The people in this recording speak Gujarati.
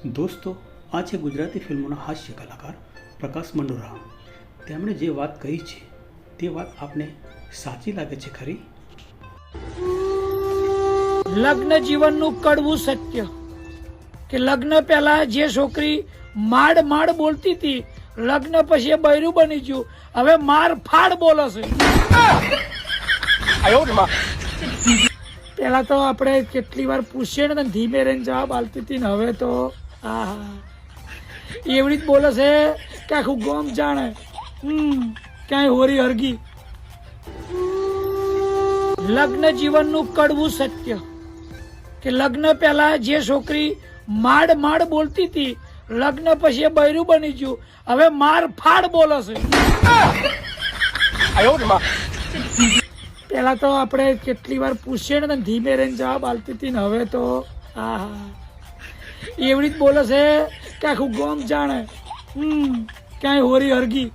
દોસ્તો, આ છે ગુજરાતી ફિલ્મોના હાસ્ય કલાકાર પ્રકાશ મંડોરા. તેમણે જે વાત કહી છે તે વાત આપને સાચી લાગે છે ખરી? લગ્ન જીવનનું કડવું સત્ય કે લગ્ન પહેલા જે છોકરી માડ બોલતી હતી, લગ્ન પછી બૈરું બની ગયું, હવે માર ફાડ બોલે છે. પેલા તો આપણે કેટલી વાર પૂછીએ ને ધીમે રહીને જવાબ આલતી હતી ને હવે તો એવડી જ બોલે છે કે આખું ગોમ જાણે ક્યાંય હોરી હરગી. લગ્ન જીવનનું કડવું સત્ય કે લગ્ન પહેલા જે છોકરી માડ બોલતી હતી, લગ્ન પછી બૈરું બની ગયું, હવે માર ફાડ બોલે છે. પેલા તો આપણે કેટલી વાર પૂછીએ ને ધીમે રહીને જવાબ આલતી હતી ને હવે તો એવડી જ બોલે છે કે આખું ગોમ જાણે ક્યાંય હોરી હરગી.